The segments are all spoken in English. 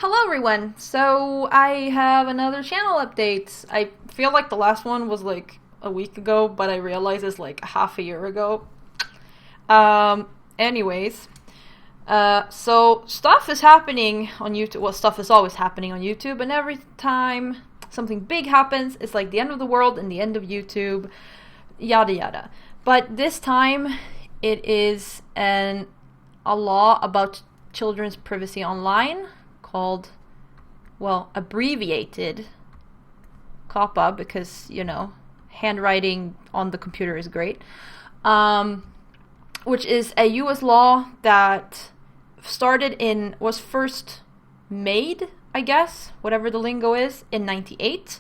Hello everyone! So I have another channel update. I feel like the last one was like a week ago, but I realized it's like half a year ago. Anyways, so stuff is happening on YouTube. Well, stuff is always happening on YouTube, and every time something big happens, it's like the end of the world and the end of YouTube, yada yada. But this time, it is a law about children's privacy online called, well, abbreviated COPPA, because, you know, handwriting on the computer is great, which is a US law that was first made, I guess, whatever the lingo is, in 98,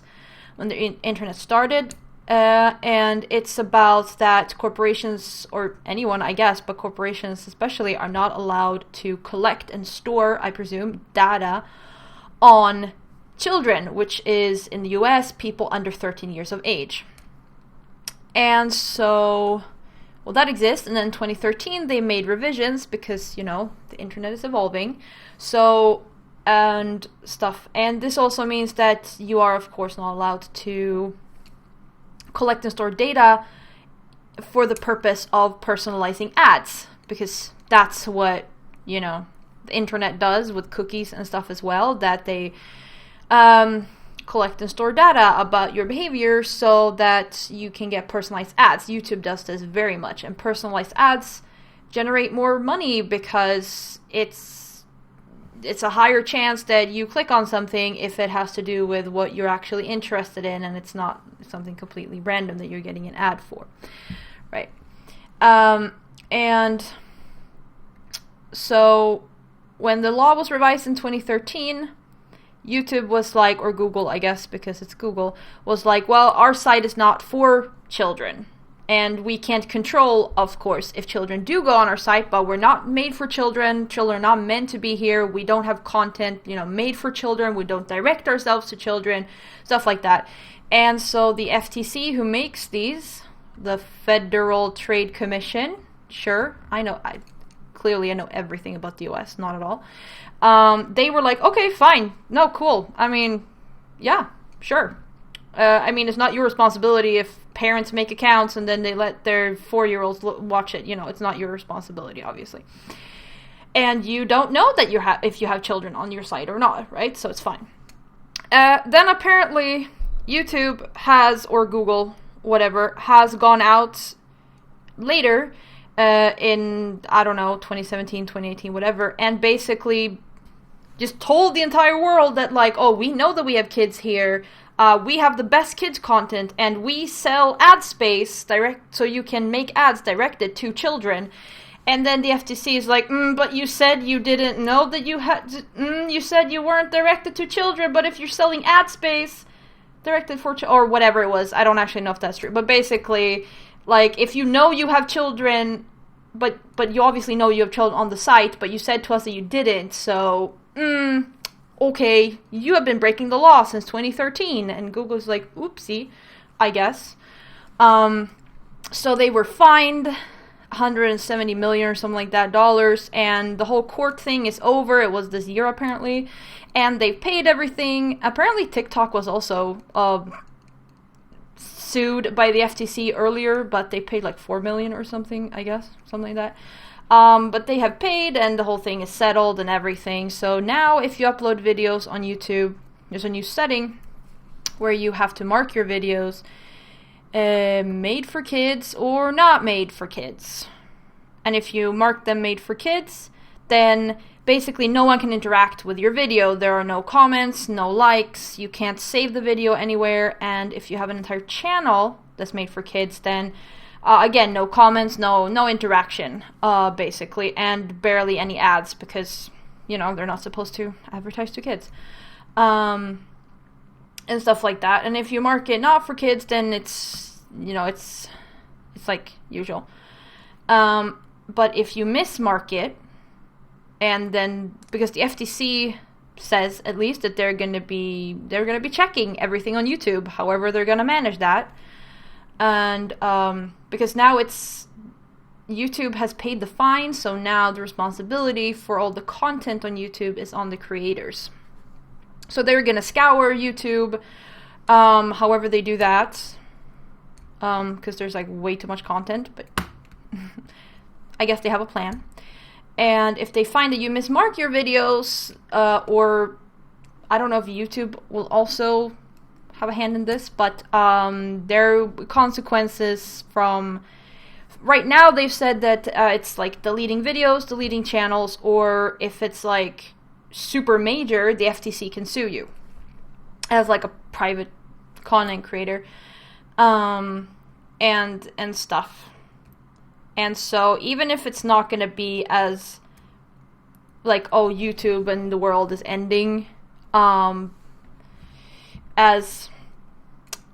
when the internet started. And it's about that corporations, or anyone, I guess, but corporations especially, are not allowed to collect and store, I presume, data on children, which is, in the US, people under 13 years of age. And so, well, that exists, and then in 2013 they made revisions because, you know, the internet is evolving. So, and stuff. And this also means that you are, of course, not allowed to collect and store data for the purpose of personalizing ads, because that's what, you know, the internet does with cookies and stuff as well, that they collect and store data about your behavior so that you can get personalized ads. YouTube does this very much, and personalized ads generate more money because it's a higher chance that you click on something if it has to do with what you're actually interested in, and it's not something completely random that you're getting an ad for, right? And so when the law was revised in 2013, YouTube was like, or Google, I guess, because it's Google, was like, well, our site is not for children. And we can't control, of course, if children do go on our site, but we're not made for children. Children are not meant to be here. We don't have content, you know, made for children. We don't direct ourselves to children, stuff like that. And so the FTC, who makes these, the Federal Trade Commission, sure, I know everything about the US, not at all. They were like, okay, fine, no, cool. I mean, yeah, sure. I mean, it's not your responsibility if parents make accounts and then they let their 4-year-olds watch it. You know, it's not your responsibility, obviously. And you don't know that if you have children on your site or not, right? So it's fine. Then apparently YouTube has, or Google, whatever, has gone out later in, I don't know, 2017, 2018, whatever, and basically just told the entire world that, like, oh, we know that we have kids here. We have the best kids content, and we sell ad space direct, so you can make ads directed to children. And then the FTC is like, but you said you didn't know that you had. You said you weren't directed to children, but if you're selling ad space directed for or whatever it was, I don't actually know if that's true. But basically, like, if you know you have children, but you obviously know you have children on the site, but you said to us that you didn't, so okay, you have been breaking the law since 2013. And Google's like, oopsie, I guess. So they were fined $170 million or something like that dollars, and the whole court thing is over. It was this year, apparently, and they've paid everything. Apparently TikTok was also sued by the FTC earlier, but they paid like $4 million or something, I guess, something like that. But they have paid, and the whole thing is settled and everything. So now if you upload videos on YouTube, there's a new setting where you have to mark your videos made for kids or not made for kids. And if you mark them made for kids, then basically no one can interact with your video. There are no comments, no likes, you can't save the video anywhere. And if you have an entire channel that's made for kids, then again, no comments, no interaction, basically, and barely any ads because, you know, they're not supposed to advertise to kids, and stuff like that. And if you mark it not for kids, then it's, you know, it's like usual. But if you mismark it, and then, because the FTC says, at least, that they're gonna be checking everything on YouTube, however they're gonna manage that. And because now YouTube has paid the fine, so now the responsibility for all the content on YouTube is on the creators. So they're gonna scour YouTube, however they do that, because there's like way too much content, but I guess they have a plan. And if they find that you mismark your videos, or I don't know if YouTube will also have a hand in this, but there are consequences from... Right now they've said that it's like deleting videos, deleting channels, or if it's like super major, the FTC can sue you as like a private content creator, and stuff. And so even if it's not going to be as like, oh, YouTube and the world is ending, as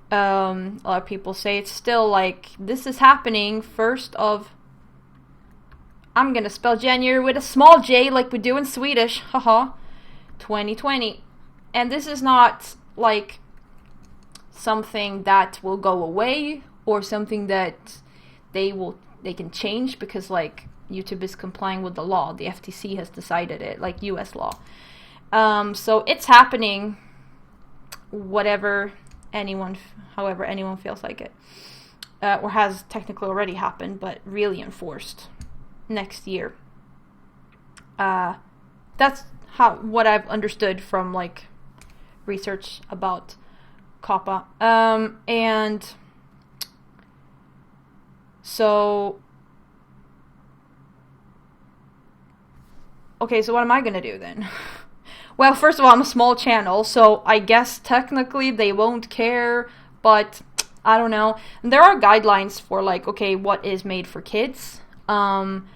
a lot of people say, it's still like, this is happening 1st of, I'm gonna spell January with a small j like we do in Swedish, haha, 2020. And this is not like something that will go away or something that they can change, because like YouTube is complying with the law. The FTC has decided it, like US law. So it's happening, however anyone feels like it, or has technically already happened, but really enforced next year. That's what I've understood from like research about COPPA. And so, okay, so what am I gonna do then? Well, first of all, I'm a small channel, so I guess technically they won't care, but I don't know. And there are guidelines for like, okay, what is made for kids? And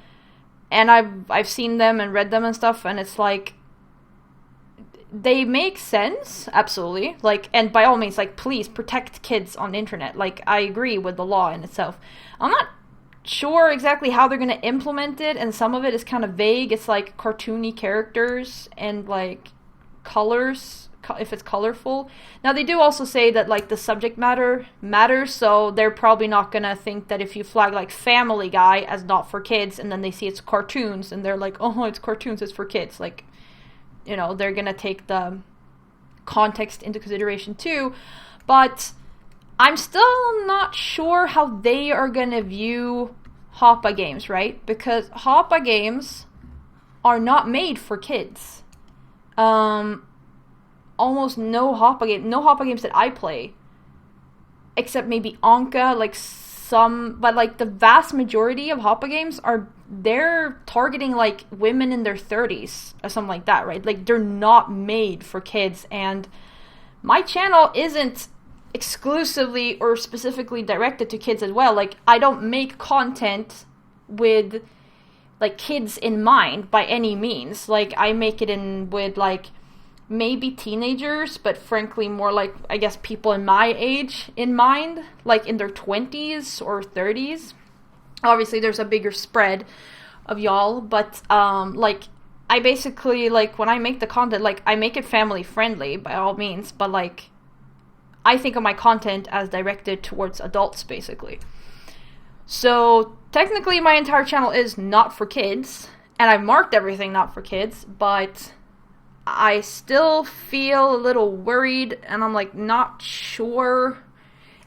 I've seen them and read them and stuff, and it's like, they make sense, absolutely. Like, and by all means, like, please protect kids on the internet. Like, I agree with the law in itself. I'm not sure exactly how they're going to implement it, and some of it is kind of vague. It's like cartoony characters and like colors, if it's colorful. Now they do also say that like the subject matter matters, so they're probably not going to think that if you flag like Family Guy as not for kids and then they see it's cartoons and they're like, oh, it's cartoons, it's for kids. Like, you know, they're going to take the context into consideration too. But I'm still not sure how they are going to view HOPA games, right? Because HOPA games are not made for kids. Almost no HOPA games that I play, except maybe Anka, like some, but like the vast majority of HOPA games they're targeting like women in their 30s or something like that, right? Like, they're not made for kids, and my channel isn't exclusively or specifically directed to kids as well. Like, I don't make content with like kids in mind by any means. Like, I make it with like maybe teenagers, but frankly more like, I guess, people in my age in mind, like in their 20s or 30s. Obviously there's a bigger spread of y'all, but like, I basically, like, when I make the content, like, I make it family friendly by all means, but like, I think of my content as directed towards adults, basically. So technically my entire channel is not for kids, and I've marked everything not for kids, but I still feel a little worried, and I'm like not sure.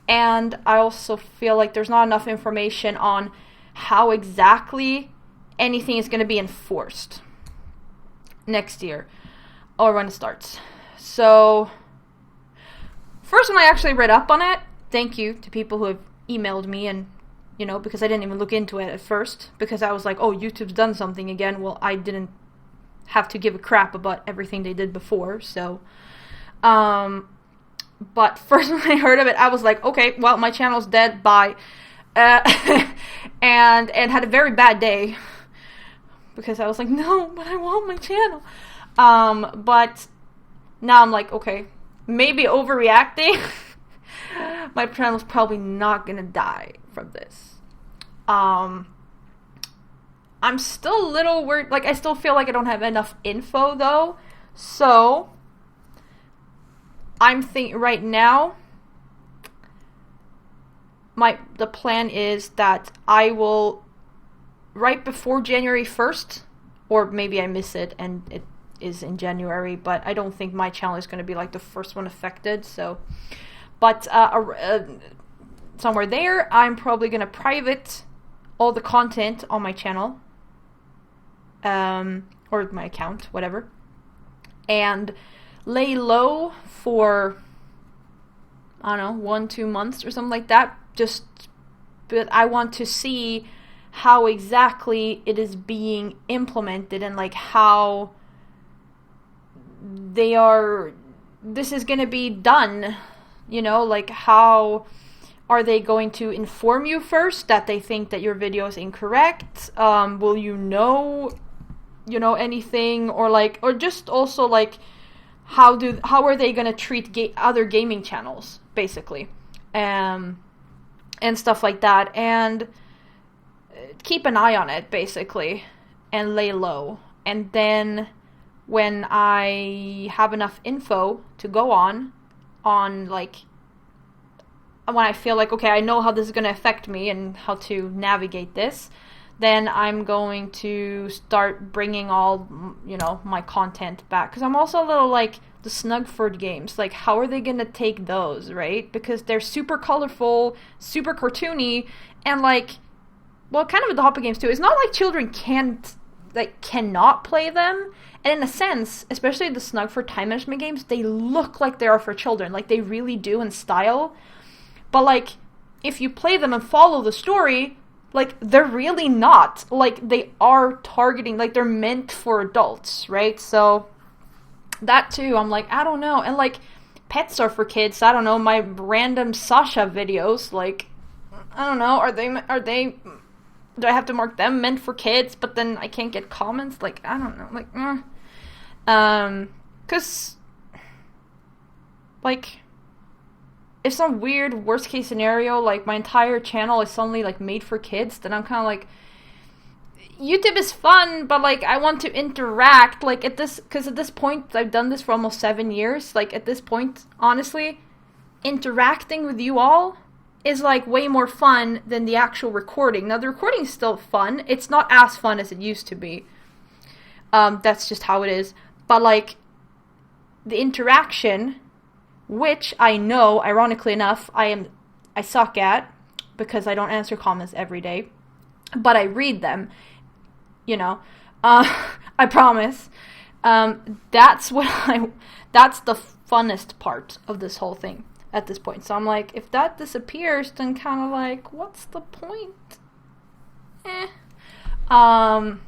And I also feel like there's not enough information on how exactly anything is going to be enforced next year, or when it starts. So first, when I actually read up on it, thank you to people who have emailed me, and, you know, because I didn't even look into it at first, because I was like, oh, YouTube's done something again. Well, I didn't have to give a crap about everything they did before, so, but first when I heard of it, I was like, okay, well, my channel's dead, bye, and had a very bad day, because I was like, no, but I want my channel, but now I'm like, okay, maybe overreacting. My channel's probably not gonna die from this. I'm still a little worried. Like, I still feel like I don't have enough info, though. So I'm thinking right now, the plan is that I will, right before January 1st, or maybe I miss it and is in January, but I don't think my channel is going to be like the first one affected. So, but somewhere there, I'm probably going to private all the content on my channel, or my account, whatever, and lay low for, I don't know, 1-2 months or something like that. But I want to see how exactly it is being implemented, and like how this is going to be done, like how are they going to inform you first that they think that your video is incorrect? Will you know anything, or just also like how are they going to treat other gaming channels, basically, and stuff like that, and keep an eye on it, basically, and lay low. And then when I have enough info to go on like, when I feel like, okay, I know how this is going to affect me and how to navigate this, then I'm going to start bringing all, my content back. Because I'm also a little like the Snugford games. Like, how are they going to take those, right? Because they're super colorful, super cartoony, and like, well, kind of with the HOPA games too. It's not like children cannot play them. And in a sense, especially the Snugford time management games, they look like they are for children. Like, they really do in style. But like, if you play them and follow the story, like, they're really not. Like, they are targeting, like, they're meant for adults, right? So, that too, I'm like, I don't know. And like, pets are for kids. I don't know, my random Sasha videos, like, I don't know, are they, do I have to mark them meant for kids, but then I can't get comments? Like, I don't know, like, cause, like, if some weird worst case scenario, like my entire channel is suddenly like made for kids, then I'm kind of like, YouTube is fun, but like I want to interact, like because at this point I've done this for almost 7 years. Like at this point, honestly, interacting with you all is like way more fun than the actual recording. Now the recording is still fun. It's not as fun as it used to be. That's just how it is. But like the interaction, which I know, ironically enough, I suck at, because I don't answer comments every day, but I read them, I promise. That's the funnest part of this whole thing at this point. So I'm like, if that disappears, then kind of like, what's the point? But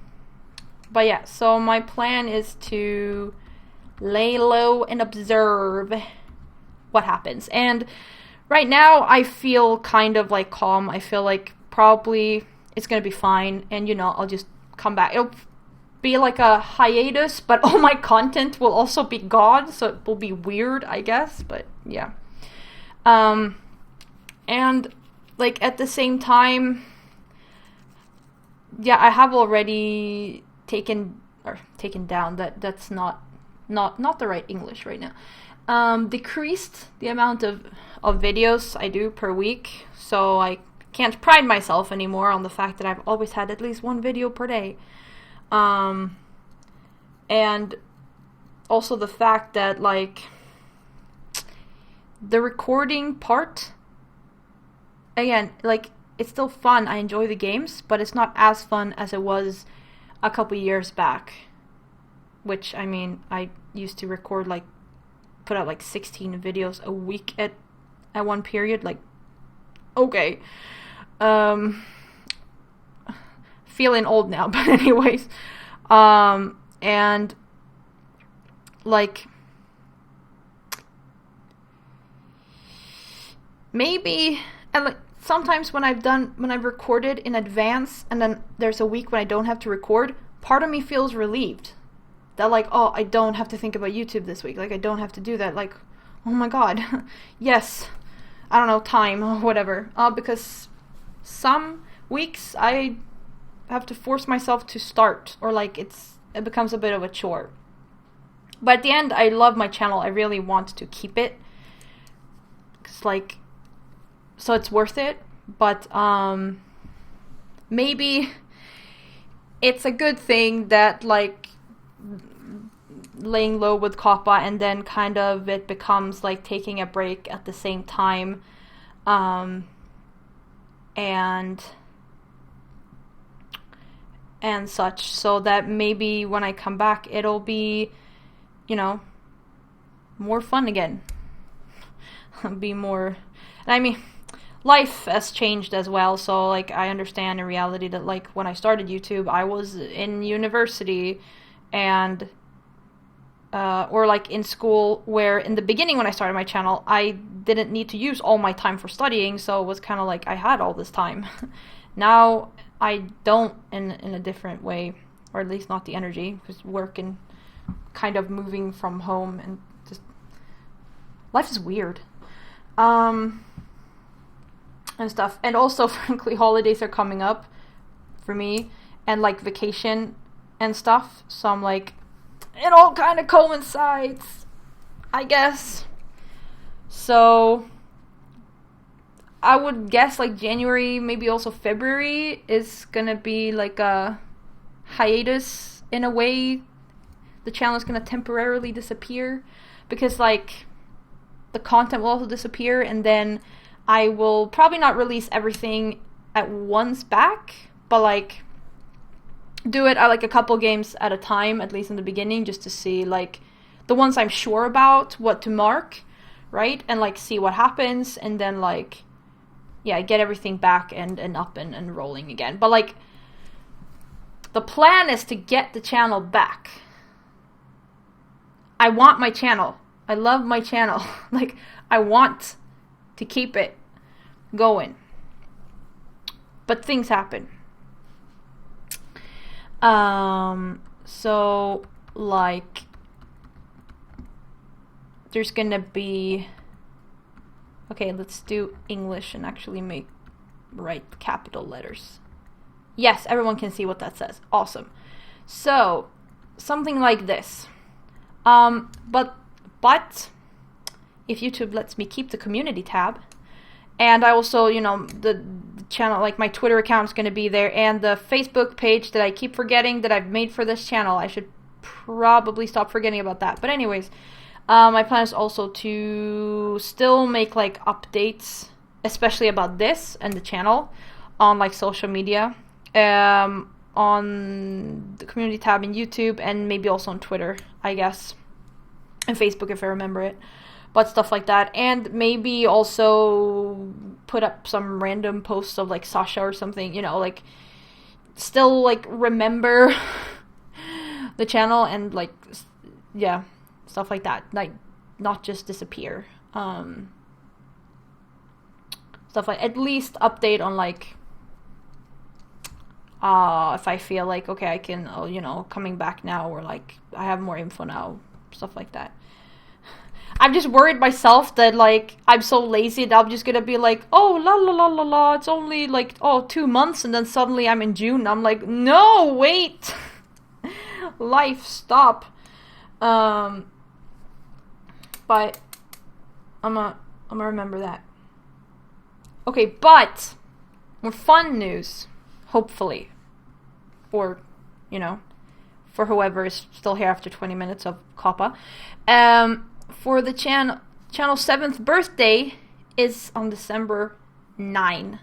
yeah, so my plan is to lay low and observe what happens. And right now I feel kind of like calm. I feel like probably it's gonna be fine, and I'll just come back. It'll be like a hiatus, but all my content will also be gone, so it will be weird, I guess, but yeah. And like at the same time, yeah, I have already taken down, that's not the right English right now. Decreased the amount of videos I do per week, so I can't pride myself anymore on the fact that I've always had at least one video per day. And also the fact that like the recording part, again, like it's still fun, I enjoy the games, but it's not as fun as it was a couple years back, which I mean I used to record like put out like 16 videos a week at one period. Like, okay, feeling old now, but anyways, and like maybe, and like sometimes when I've recorded in advance and then there's a week when I don't have to record, part of me feels relieved that like, oh, I don't have to think about YouTube this week. Like, I don't have to do that. Like, oh my god. Yes. I don't know, time or whatever. Because some weeks I have to force myself to start, or like it becomes a bit of a chore. But at the end, I love my channel. I really want to keep it. Cause like, so it's worth it. But maybe it's a good thing that like laying low with COPPA, and then kind of it becomes like taking a break at the same time. And such, so that maybe when I come back, it'll be, more fun again. Be more, and I mean, life has changed as well, so like I understand in reality that like when I started YouTube, I was in university and or like in school, where in the beginning when I started my channel, I didn't need to use all my time for studying, so it was kind of like I had all this time. Now I don't, in a different way, or at least not the energy, because work and kind of moving from home, and just life is weird. And stuff. And also, frankly, holidays are coming up for me, and like vacation and stuff, so I'm like, it all kind of coincides, I guess. So I would guess like January, maybe also February, is gonna be like a hiatus in a way. The channel is gonna temporarily disappear, because like the content will also disappear, and then I will probably not release everything at once back, but like do it at like a couple games at a time, at least in the beginning, just to see like the ones I'm sure about, what to mark, right? And like see what happens, and then like, yeah, get everything back and up and rolling again. But like, the plan is to get the channel back. I want my channel. I love my channel. Like, I want to keep it going. But things happen. So like, there's gonna be, okay, let's do English and actually write capital letters. Yes, everyone can see what that says. Awesome. So, something like this. But if YouTube lets me keep the community tab, and I also, the channel, like my Twitter account is going to be there, and the Facebook page that I keep forgetting that I've made for this channel. I should probably stop forgetting about that. But anyways, my plan is also to still make like updates, especially about this and the channel, on like social media, on the community tab in YouTube, and maybe also on Twitter, I guess, and Facebook if I remember it, but stuff like that. And maybe also put up some random posts of like Sasha or something, like still like remember the channel, and like, yeah, stuff like that, like not just disappear. Stuff like, at least update on like, if I feel like, okay, I can, coming back now, or like I have more info now, stuff like that. I'm just worried myself that like I'm so lazy that I'm just gonna be like, oh, la la la la la, it's only like 2 months, and then suddenly I'm in June, and I'm like, no, wait. Life, stop. But I'm gonna remember that. Okay, but more fun news, hopefully, or for whoever is still here after 20 minutes of COPPA. For the channel's 7th birthday is on December 9.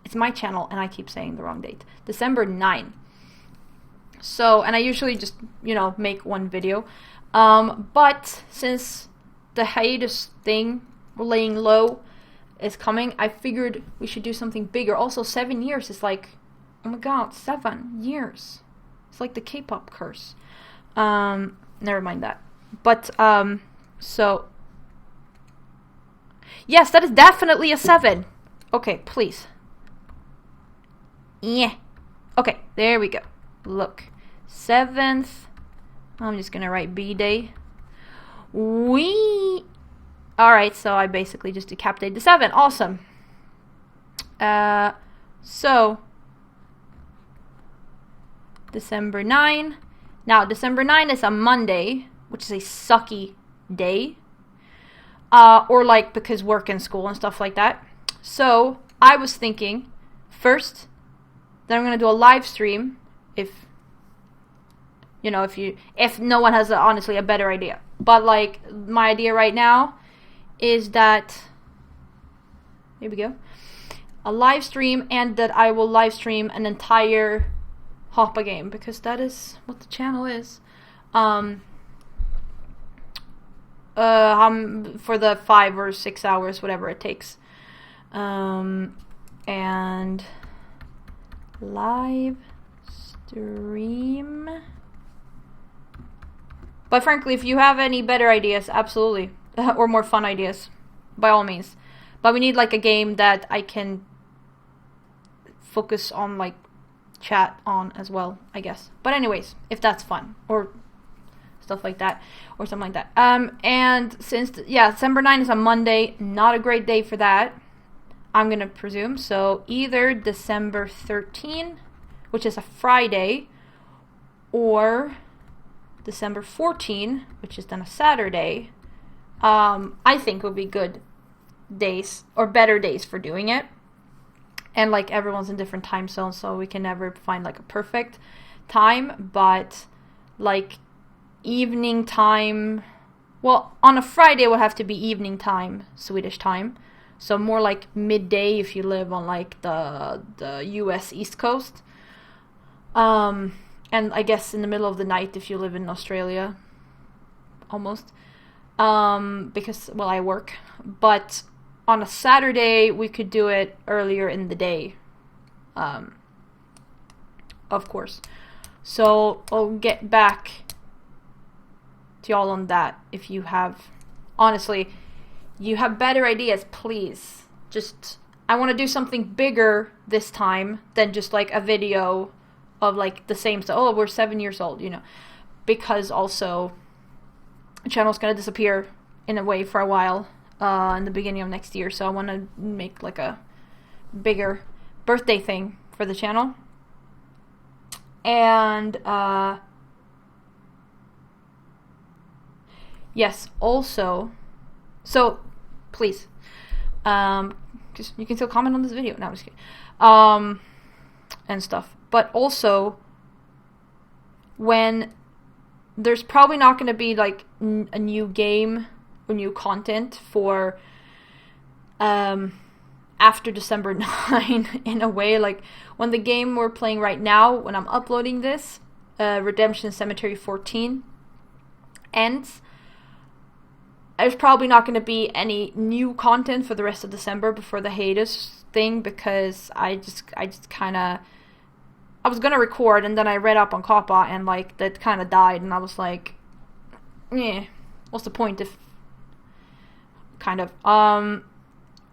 It's my channel, and I keep saying the wrong date. December 9. So, and I usually just, make one video. But since the hiatus thing, laying low, is coming, I figured we should do something bigger. Also, 7 years is like, oh my god, 7 years. It's like the K-pop curse. Never mind that. But, so, yes, that is definitely a 7. Okay, please. Yeah. Okay, there we go. Look. 7th. I'm just gonna write B-Day. Alright, so I basically just decapitated the 7. Awesome. So, December 9. Now, December 9 is a Monday, which is a sucky day. Or like because work and school and stuff like that. So, I was thinking, first, that I'm going to do a live stream, if You know, if no one has honestly a better idea. But like my idea right now is that, here we go, a live stream, and that I will live stream an entire HOPA game, because that is what the channel is. For the 5 or 6 hours, whatever it takes. And live stream. But frankly, if you have any better ideas, absolutely. Or more fun ideas, by all means. But we need like a game that I can focus on, like chat on as well, I guess. But anyways, if that's fun, or stuff like that, or something like that. And since December 9 is a Monday, not a great day for that, I'm gonna presume. So either December 13, which is a Friday, or December 14, which is then a Saturday, I think would be good days, or better days for doing it. And like everyone's in different time zones, so we can never find like a perfect time, but like evening time, well, on a Friday it would have to be evening time, Swedish time, so more like midday if you live on like the US East Coast, and I guess in the middle of the night if you live in Australia, almost, because, well, I work. But on a Saturday we could do it earlier in the day, of course. So I'll get back to y'all on that. If you have, honestly, you have better ideas, please. Just, I want to do something bigger this time than just like a video of like the same stuff. Oh, we're 7 years old, you know, because also the channel's gonna disappear in a way for a while, in the beginning of next year. So I want to make like a bigger birthday thing for the channel. And yes, also, so please, just, you can still comment on this video. No, I'm just kidding. And stuff. But also, when there's probably not going to be like a new game or new content for after December 9, in a way, like when the game we're playing right now, when I'm uploading this, Redemption Cemetery 14 ends, there's probably not going to be any new content for the rest of December before the hiatus thing, because I just kind of, I was going to record, and then I read up on COPPA, and like that kind of died, and I was like, yeah, what's the point if, kind of,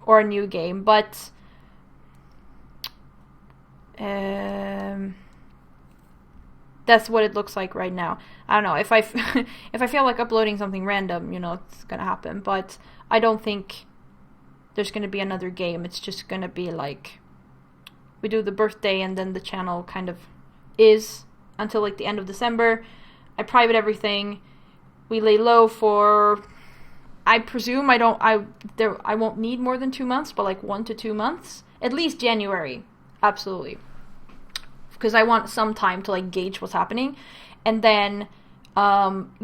or a new game. But that's what it looks like right now. I don't know, if I if I feel like uploading something random, you know, it's gonna happen. But I don't think there's gonna be another game. It's just gonna be like, we do the birthday, and then the channel kind of is until like the end of December. I private everything. We lay low for, I presume, I won't need more than 2 months, but like 1 to 2 months, at least January, absolutely, because I want some time to like gauge what's happening, and then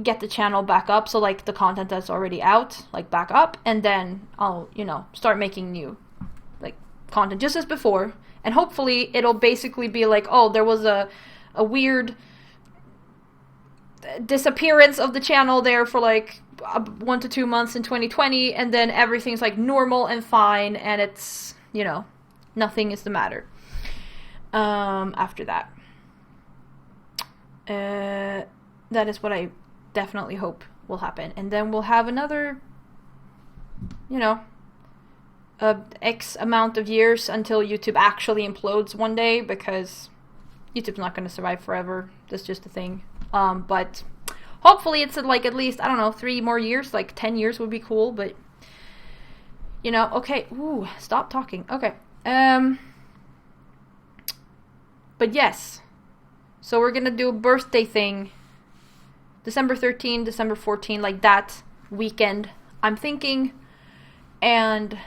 get the channel back up, so like the content that's already out, like back up, and then I'll, you know, start making new like content just as before, and hopefully it'll basically be like, oh, there was a weird disappearance of the channel there for like 1 to 2 months in 2020, and then everything's like normal and fine, and it's, you know, nothing is the matter after that. That is what I definitely hope will happen, and then we'll have another, you know, X amount of years until YouTube actually implodes one day, because YouTube's not going to survive forever. That's just a thing. But hopefully it's like at least, I don't know, 3 more years, like 10 years would be cool, but, you know, okay, ooh, stop talking, okay, but yes, so we're gonna do a birthday thing, December 13, December 14, like that weekend, I'm thinking, and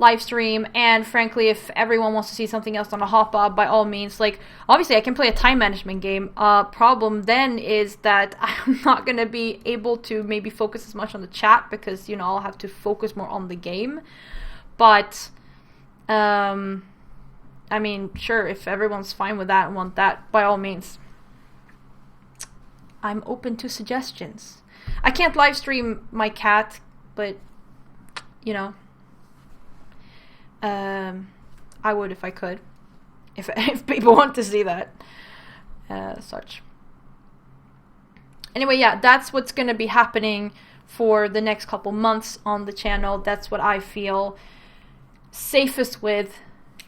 live stream, and frankly, if everyone wants to see something else on a HOPA, by all means, like, obviously I can play a time management game. Problem then is that I'm not going to be able to maybe focus as much on the chat, because, you know, I'll have to focus more on the game. But, I mean, sure, if everyone's fine with that and want that, by all means, I'm open to suggestions. I can't live stream my cat, but, you know, I would if I could, if people want to see that, such. Anyway, yeah, that's what's going to be happening for the next couple months on the channel. That's what I feel safest with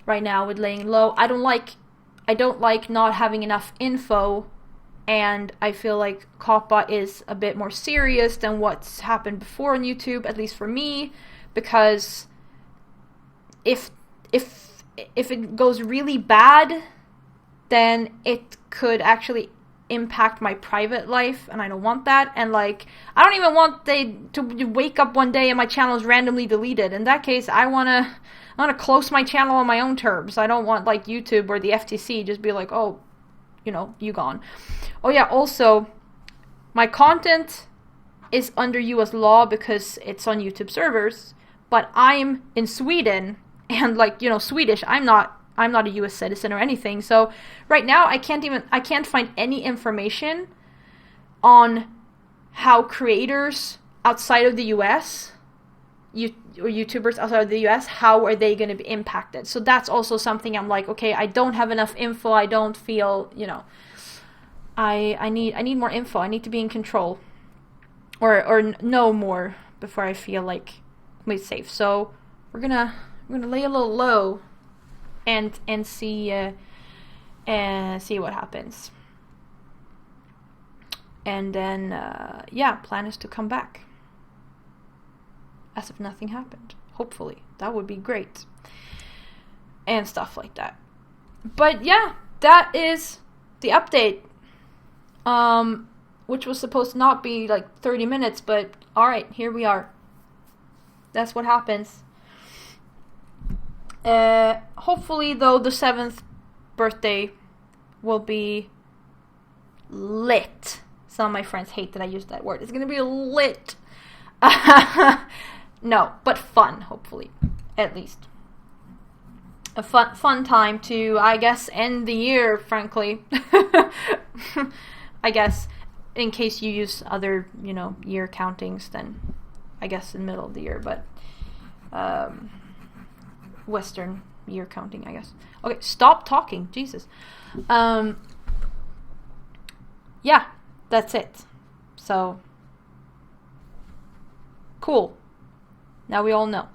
right now, with laying low. I don't like not having enough info, and I feel like COPPA is a bit more serious than what's happened before on YouTube, at least for me, because if it goes really bad, then it could actually impact my private life, and I don't want that. And like, I don't even want to wake up one day and my channel is randomly deleted. In that case, I wanna close my channel on my own terms. I don't want like YouTube or the FTC just be like, oh, you know, you gone. Oh yeah, also, my content is under US law because it's on YouTube servers, but I'm in Sweden, and like, you know, Swedish, I'm not a US citizen or anything. So right now I can't find any information on how creators outside of the US, or YouTubers outside of the US, how are they going to be impacted? So that's also something I'm like, okay, I don't have enough info. I don't feel, you know, I need more info. I need to be in control, or know more before I feel like I'm safe. So we're gonna lay a little low and see what happens. And then yeah, plan is to come back as if nothing happened. Hopefully, that would be great, and stuff like that. But yeah, that is the update, which was supposed to not be like 30 minutes, but all right, here we are. That's what happens. Hopefully, though, the 7th birthday will be lit. Some of my friends hate that I use that word. It's gonna be lit. No, but fun, hopefully, at least. A fun time to, I guess, end the year, frankly. I guess, in case you use other, you know, year countings, then I guess in the middle of the year, but Western year counting, I guess. Okay, stop talking, Jesus. Yeah, that's it. So, cool. Now we all know.